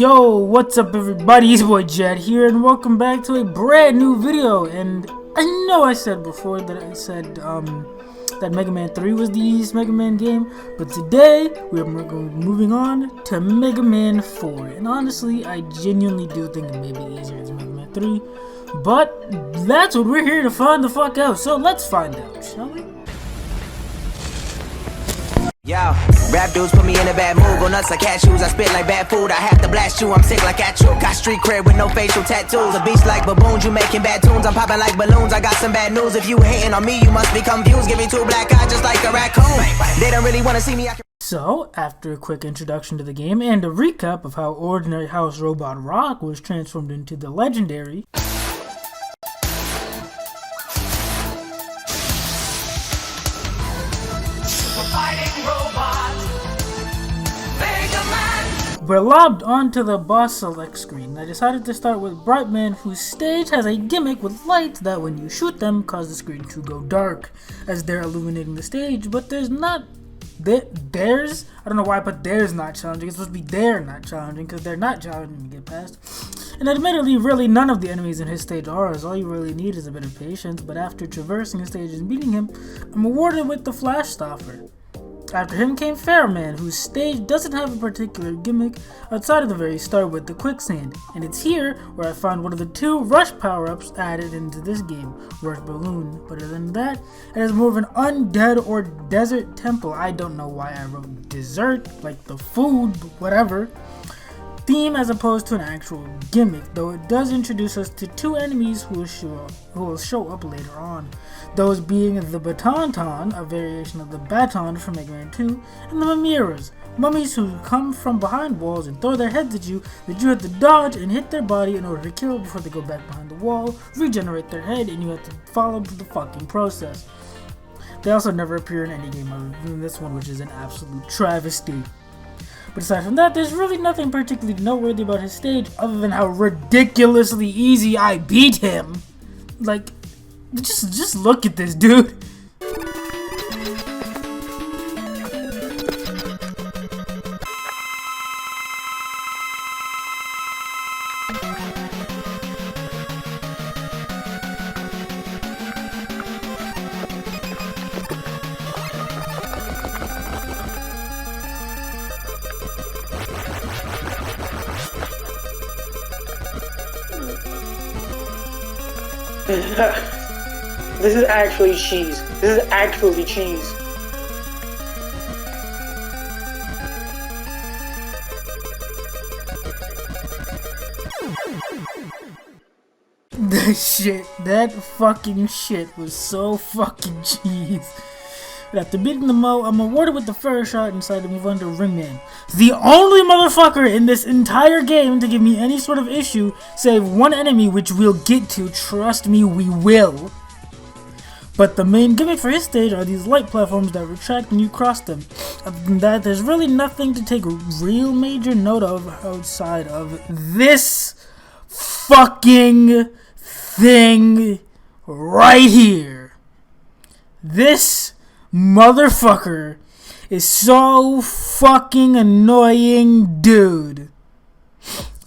Yo, what's up everybody, it's your boy Jed here and welcome back to a brand new video. And I know I said before that that Mega Man 3 was the easiest Mega Man game, but today we're moving on to Mega Man 4. And honestly, I genuinely do think it may be easier than Mega Man 3, but that's what we're here to find the fuck out, so let's find out, shall we? Yo, rap dudes put me in a bad mood. Go nuts like cashews, I spit like bad food. I have to blast you, I'm sick like at you. Got street cred with no facial tattoos. A beast like baboons, you making bad tunes. I'm popping like balloons, I got some bad news. If you hating on me, you must be confused. Give me two black eyes just like a raccoon. They don't really want to see me, So, after a quick introduction to the game and a recap of how Ordinary House Robot Rock was transformed into the legendary we're lobbed onto the boss select screen. I decided to start with Brightman, whose stage has a gimmick with lights that when you shoot them cause the screen to go dark as they're illuminating the stage, but there's not theirs. I don't know why I put theirs not challenging. It's supposed to be they're not challenging because they're not challenging to get past. And admittedly, really none of the enemies in his stage are, as all you really need is a bit of patience, but after traversing the stage and beating him, I'm awarded with the Flash Stopper. After him came Fairman, whose stage doesn't have a particular gimmick outside of the very start with the quicksand, and it's here where I found one of the two Rush power-ups added into this game, Rush Balloon. But other than that, it is more of an undead or desert temple. I don't know why I wrote dessert, like the food, but whatever. Theme as opposed to an actual gimmick, though it does introduce us to two enemies who will show up later on. Those being the Batonton, a variation of the Baton from Mega Man 2, and the Mamiras, mummies who come from behind walls and throw their heads at you that you have to dodge and hit their body in order to kill before they go back behind the wall, regenerate their head, and you have to follow the fucking process. They also never appear in any game other than this one, which is an absolute travesty. But aside from that, there's really nothing particularly noteworthy about his stage other than how ridiculously easy I beat him. Like, just look at this, dude. This is actually cheese. This is actually cheese. That fucking shit was so fucking cheese. But after beating the Mo, I'm awarded with the first shot and decide to move on to Ringman. The only motherfucker in this entire game to give me any sort of issue, save one enemy which we'll get to, trust me, we will. But the main gimmick for his stage are these light platforms that retract when you cross them. Other than that, there's really nothing to take real major note of outside of this fucking thing right here. This motherfucker is so fucking annoying, dude.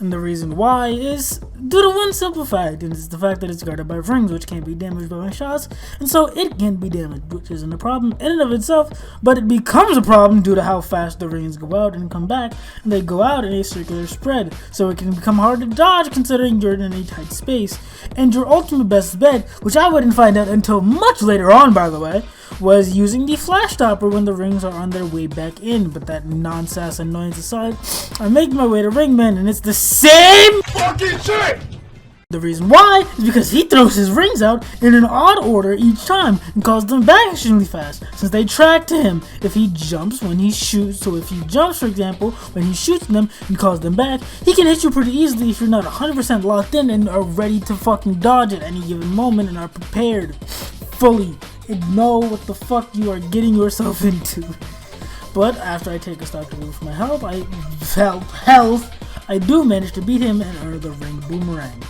And the reason why is due to one simple fact, and it's the fact that it's guarded by rings which can't be damaged by my shots, and so it can be damaged, which isn't a problem in and of itself, but it becomes a problem due to how fast the rings go out and come back, and they go out in a circular spread, so it can become hard to dodge considering you're in a tight space. And your ultimate best bet, which I wouldn't find out until much later on, by the way, was using the Flash Stopper when the rings are on their way back in. But that non-sass annoyance aside, I make my way to Ringman and it's the same fucking shit! The reason why is because he throws his rings out in an odd order each time and calls them back extremely fast, since they track to him if he jumps when he shoots. So if he jumps, for example, when he shoots them and calls them back, he can hit you pretty easily if you're not 100% locked in and are ready to fucking dodge at any given moment and are prepared fully and know what the fuck you are getting yourself into. But after I take a stock to move my health, I do manage to beat him and earn the ring boomerang.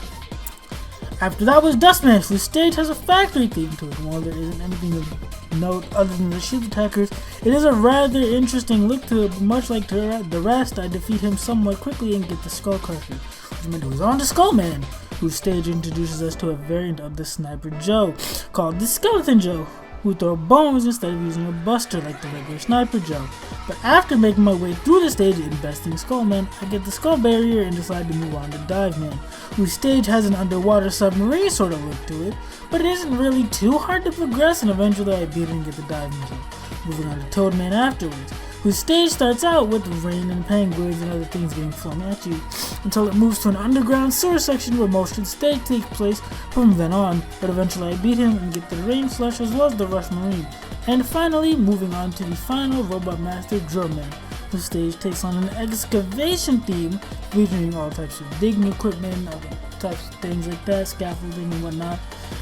After that was Dustman, whose stage has a factory theme to it. While there isn't anything of note other than the shield attackers. It is a rather interesting look to it, much like the rest. I defeat him somewhat quickly and get the Skull Crusher, which meant it was on to Skullman, whose stage introduces us to a variant of the Sniper Joe called the Skeleton Joe, who throw bombs instead of using a buster like the regular Sniper Joe. But after making my way through the stage and besting Skullman, I get the Skull Barrier and decide to move on to Dive Man, whose stage has an underwater submarine sort of look to it, but it isn't really too hard to progress, and eventually I beat it and get the Dive Missile. Moving on to Toadman afterwards, whose stage starts out with rain and penguins and other things getting flung at you, until it moves to an underground sewer section where most of the stage takes place from then on, but eventually I beat him and get the Rain Flush as well as the Rush Marine. And finally, moving on to the final Robot Master, Drumman. The stage takes on an excavation theme, featuring all types of digging equipment, other types of things like that, scaffolding and whatnot,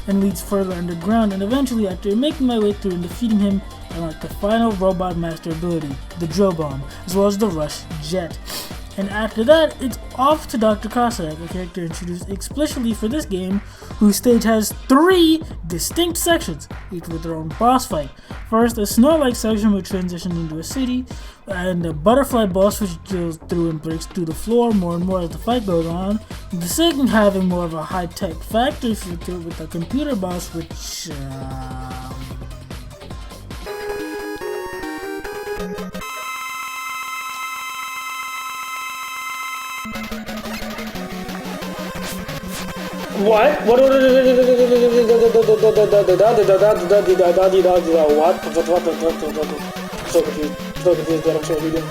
and leads further underground, and eventually, after making my way through and defeating him, I unlock the final Robot Master ability, the Drill Bomb, as well as the Rush Jet. And after that, it's off to Dr. Cossack, a character introduced explicitly for this game, whose stage has 3 distinct sections, each with their own boss fight. First, a snow-like section which transitions into a city, and a butterfly boss which drills through and breaks through the floor more and more as the fight goes on. The second having more of a high-tech factory feel to it with a computer boss which... What? What? What? So confused. So confused that I'm so reading.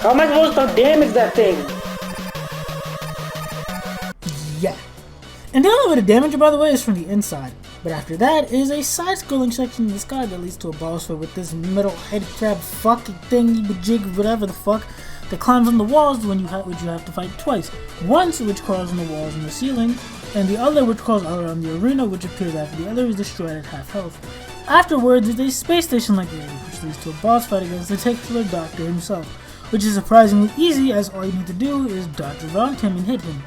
How am I supposed to damage that thing? Yeah. And the only way to damage it, by the way, is from the inside. But after that is a side-scrolling section in the sky that leads to a boss fight with this metal head crab fucking thingy jig, whatever the fuck, that climbs on the walls which you have to fight twice. Once which crawls on the walls and the ceiling, and the other which crawls all around the arena, which appears after the other is destroyed at half health. Afterwards is a space station-like area, which leads to a boss fight against the titular Doctor himself, which is surprisingly easy as all you need to do is dodge around him and hit him.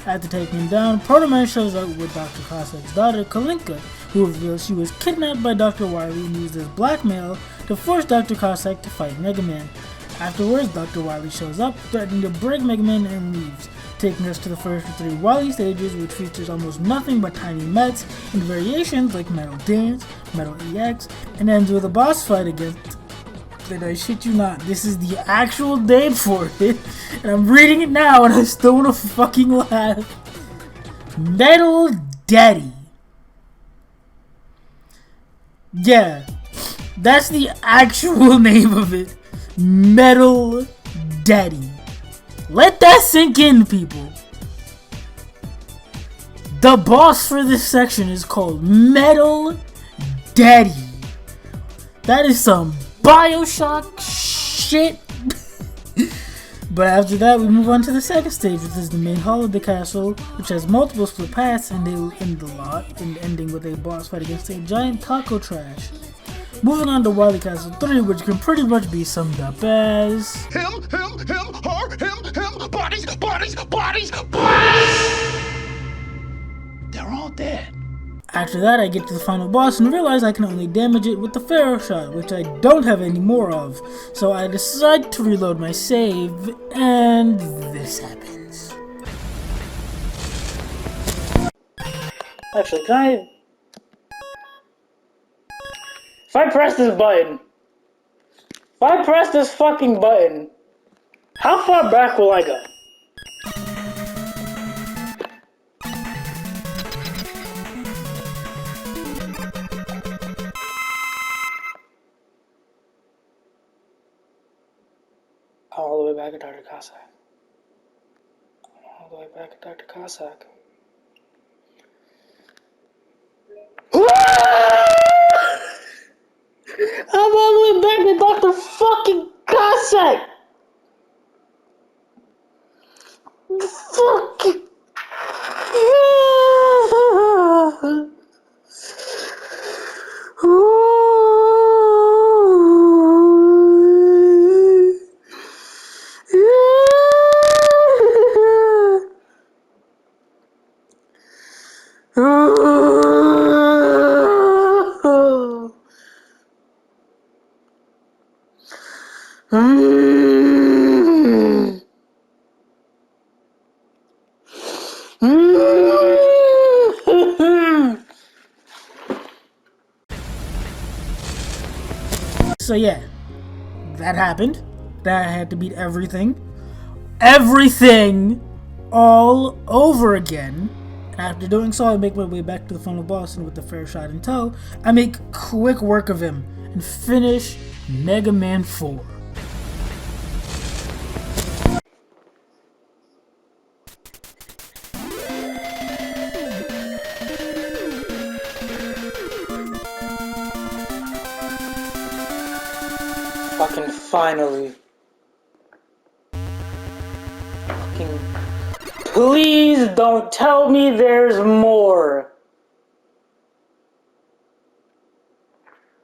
After taking him down, Proto Man shows up with Dr. Cossack's daughter, Kalinka, who reveals she was kidnapped by Dr. Wily and used as blackmail to force Dr. Cossack to fight Mega Man. Afterwards, Dr. Wily shows up, threatening to break Mega Man and leaves, taking us to the first of 3 Wily stages, which features almost nothing but tiny mets and variations like Metal Dance, Metal EX, and ends with a boss fight against... And I shit you not, this is the actual name for it, and I'm reading it now and I still wanna fucking laugh. Metal Daddy. Yeah, that's the actual name of it. Metal Daddy. Let that sink in, people. The boss for this section is called Metal Daddy. That is some BioShock shit. But after that, we move on to the second stage, which is the main hall of the castle, which has multiple split paths, and they will end the lot, and ending with a boss fight against a giant taco trash. Moving on to Wily Castle 3, which can pretty much be summed up as... Him, her, him, bodies. They're all dead. After that, I get to the final boss and realize I can only damage it with the Pharaoh Shot, which I don't have any more of. So I decide to reload my save, and this happens. Actually, can I... If I press this button... If I press this fucking button... How far back will I go? All the way back at Dr. Cossack. All the way back at Dr. Cossack. I'm all the way back to Dr. fucking Cossack! Fucking... So yeah, that happened. That I had to beat everything all over again. After doing so, I make my way back to the final boss, and with the fair shot in tow, I make quick work of him and finish Mega Man 4. Fucking finally. Fucking. Please don't tell me there's more.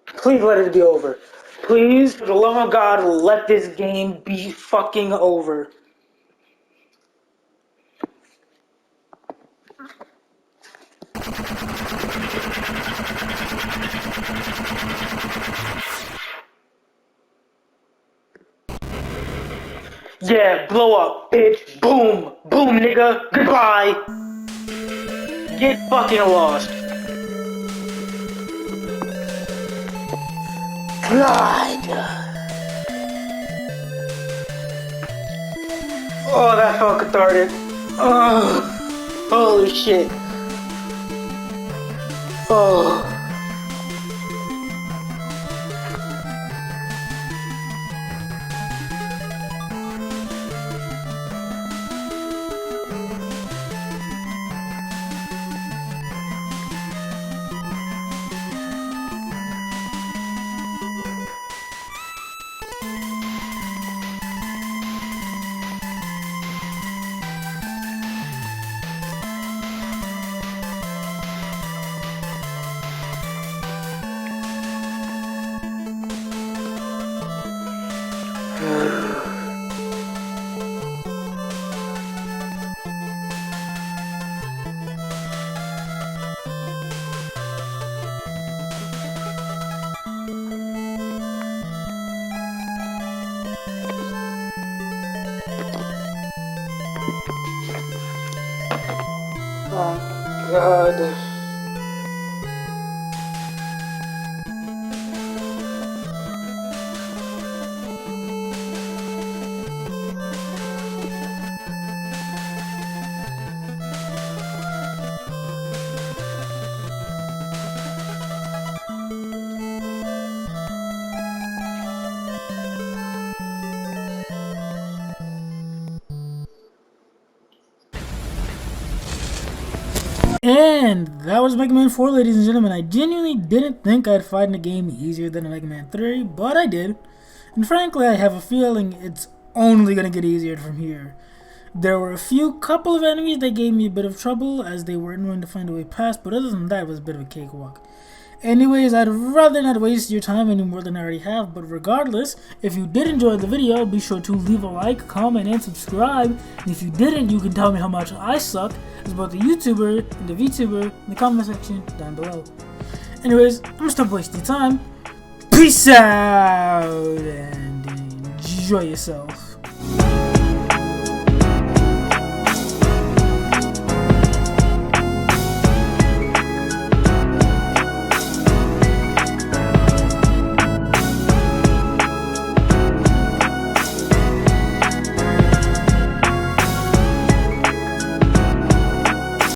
Please let it be over. Please, for the love of God, let this game be fucking over. Yeah, blow up, bitch. Boom. Boom, nigga. Goodbye. Get fucking lost. God. Oh, that felt cathartic. Oh, holy shit. Oh. Oh, God. And that was Mega Man 4, ladies and gentlemen. I genuinely didn't think I'd find a game easier than Mega Man 3, but I did. And frankly, I have a feeling it's only gonna get easier from here. There were a couple of enemies that gave me a bit of trouble, as they weren't willing to find a way past, but other than that, it was a bit of a cakewalk. Anyways, I'd rather not waste your time any more than I already have, but regardless, if you did enjoy the video, be sure to leave a like, comment, and subscribe. And if you didn't, you can tell me how much I suck as both a YouTuber and a VTuber in the comment section down below. Anyways, I'm gonna stop wasting time. Peace out and enjoy yourself.